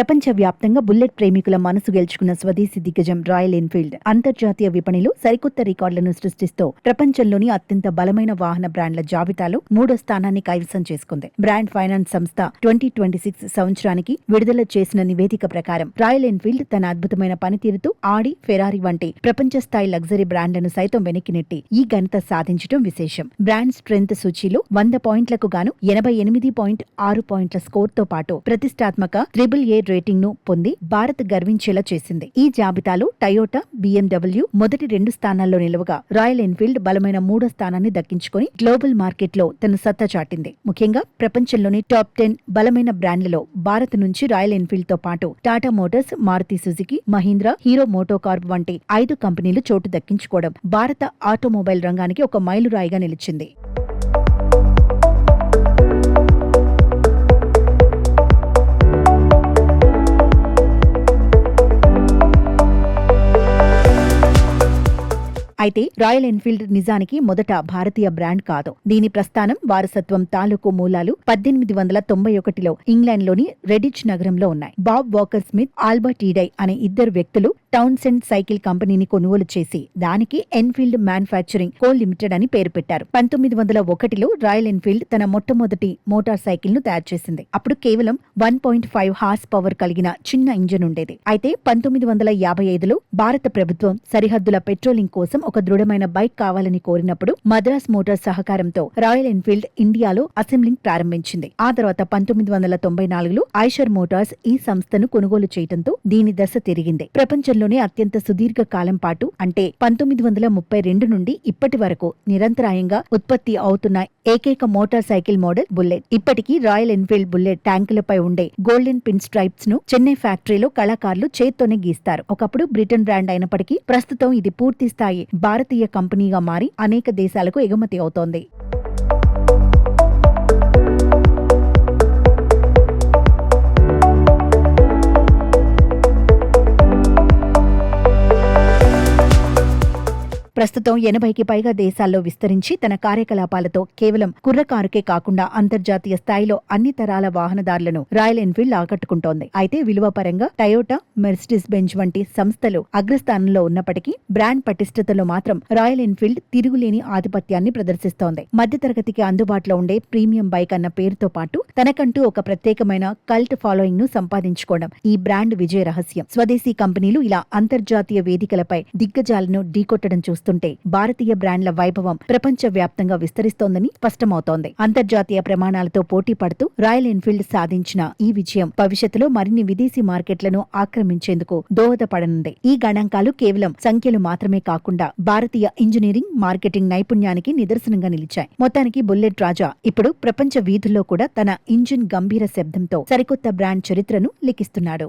ప్రపంచవ్యాప్తంగా బుల్లెట్ ప్రేమికుల మనసు గెలుచుకున్న స్వదేశీ దిగ్గజం రాయల్ ఎన్ఫీల్డ్ అంతర్జాతీయ విపణిలో సరికొత్త రికార్డులను సృష్టిస్తూ ప్రపంచంలోని అత్యంత బలమైన వాహన బ్రాండ్ల జాబితాలో 3వ స్థానాన్ని కైవసం చేసుకుంది. బ్రాండ్ ఫైనాన్స్ సంస్థ 2026 సంవత్సరానికి విడుదల చేసిన నివేదిక ప్రకారం రాయల్ ఎన్ఫీల్డ్ తన అద్భుతమైన పనితీరుతో ఆడి, ఫెరారీ వంటి ప్రపంచ స్థాయి లగ్జరీ బ్రాండ్లను సైతం వెనక్కి నెట్టి ఈ ఘనత సాధించడం విశేషం. బ్రాండ్ స్ట్రెంగ్త్ సూచీలో 100 పాయింట్లకు గాను 88.6 పాయింట్ల స్కోర్తో పాటు ప్రతిష్టాత్మక AAA రేటింగ్ ను పొంది భారత్ గర్వించేలా చేసింది. ఈ జాబితాలో టయోటా, BMW మొదటి 2 స్థానాల్లో నిలవగా రాయల్ ఎన్ఫీల్డ్ బలమైన 3వ స్థానాన్ని దక్కించుకుని గ్లోబల్ మార్కెట్లో తన సత్తా చాటింది. ముఖ్యంగా ప్రపంచంలోని టాప్ 10 బలమైన బ్రాండ్లలో భారత్ నుంచి రాయల్ ఎన్ఫీల్డ్ తో పాటు Tata Motors, Maruti Suzuki, Mahindra, Hero MotoCorp వంటి 5 కంపెనీలు చోటు దక్కించుకోవడం భారత ఆటోమొబైల్ రంగానికి ఒక మైలురాయిగా నిలిచింది. అయితే రాయల్ ఎన్ఫీల్డ్ నిజానికి మొదట భారతీయ బ్రాండ్ కాదు. దీని ప్రస్థానం, వారసత్వం తాలూకు మూలాలు 1891లో ఇంగ్లాండ్లోని రెడిచ్ నగరంలో ఉన్నాయి. బాబ్ వాకర్ స్మిత్, ఆల్బర్ట్ ఈడై అనే 2 వ్యక్తులు టౌన్సెండ్ సైకిల్ కంపెనీని కొనుగోలు చేసి దానికి ఎన్ఫీల్డ్ మ్యానుఫ్యాక్చరింగ్ కో లిమిటెడ్ అని పేరు పెట్టారు. 1901లో రాయల్ ఎన్ఫీల్డ్ తన మొట్టమొదటి మోటార్ సైకిల్ ను తయారు చేసింది. అప్పుడు కేవలం 1.5 హార్స్ పవర్ కలిగిన చిన్న ఇంజన్ ఉండేది. అయితే 1955లో భారత ప్రభుత్వం సరిహద్దుల పెట్రోలింగ్ కోసం ఒక దృఢమైన బైక్ కావాలని కోరినప్పుడు మద్రాస్ మోటార్స్ సహకారంతో రాయల్ ఎన్ఫీల్డ్ ఇండియాలో అసెంబ్లింగ్ ప్రారంభించింది. ఆ తర్వాత 1994లో ఐషర్ మోటార్స్ ఈ సంస్థను కొనుగోలు చేయడంతో దీని దశ తిరిగింది. ప్రపంచంలోనే అత్యంత సుదీర్ఘ కాలం పాటు అంటే 1932 నుండి ఇప్పటి వరకు నిరంతరాయంగా ఉత్పత్తి అవుతున్న ఏకైక మోటార్ సైకిల్ మోడల్ బుల్లెట్. ఇప్పటికీ రాయల్ ఎన్ఫీల్డ్ బుల్లెట్ ట్యాంకులపై ఉండే గోల్డెన్ పిన్ స్ట్రైప్స్ ను చెన్నై ఫ్యాక్టరీలో కళాకారులు చేత్తోనే గీస్తారు. ఒకప్పుడు బ్రిటన్ బ్రాండ్ అయినప్పటికీ ప్రస్తుతం ఇది పూర్తి స్థాయి భారతీయ కంపెనీగా మారి అనేక దేశాలకు ఎగుమతి అవుతోంది. ప్రస్తుతం 80కి పైగా దేశాల్లో విస్తరించి తన కార్యకలాపాలతో కేవలం కుర్రకారుకే కాకుండా అంతర్జాతీయ స్థాయిలో అన్ని తరాల వాహనదారులను రాయల్ ఎన్ఫీల్డ్ ఆకట్టుకుంటోంది. అయితే విలువ పరంగా టయోటా, మెర్సిడీస్ బెంజ్ వంటి సంస్థలు అగ్రస్థానంలో ఉన్నప్పటికీ బ్రాండ్ పటిష్టతలో మాత్రం రాయల్ ఎన్ఫీల్డ్ తిరుగులేని ఆధిపత్యాన్ని ప్రదర్శిస్తోంది. మధ్యతరగతికి అందుబాటులో ఉండే ప్రీమియం బైక్ అన్న పేరుతో పాటు తనకంటూ ఒక ప్రత్యేకమైన కల్ట్ ఫాలోయింగ్ ను సంపాదించుకోవడం ఈ బ్రాండ్ విజయ రహస్యం. స్వదేశీ కంపెనీలు ఇలా అంతర్జాతీయ వేదికలపై దిగ్గజాలను ఢీకొట్టడం చూస్తుంటే భారతీయ బ్రాండ్ల వైభవం ప్రపంచ వ్యాప్తంగా విస్తరిస్తోందని స్పష్టమవుతోంది. అంతర్జాతీయ ప్రమాణాలతో పోటీ పడుతూ రాయల్ ఎన్ఫీల్డ్ సాధించిన ఈ విజయం భవిష్యత్తులో మరిన్ని విదేశీ మార్కెట్లను ఆక్రమించేందుకు దోహదపడనుంది. ఈ గణాంకాలు కేవలం సంఖ్యలు మాత్రమే కాకుండా భారతీయ ఇంజనీరింగ్, మార్కెటింగ్ నైపుణ్యానికి నిదర్శనంగా నిలిచాయి. మొత్తానికి బుల్లెట్ రాజా ఇప్పుడు ప్రపంచ వీధుల్లో కూడా తన ఇంజిన్ గంభీర శబ్దంతో సరికొత్త బ్రాండ్ చరిత్రను లిఖిస్తున్నాడు.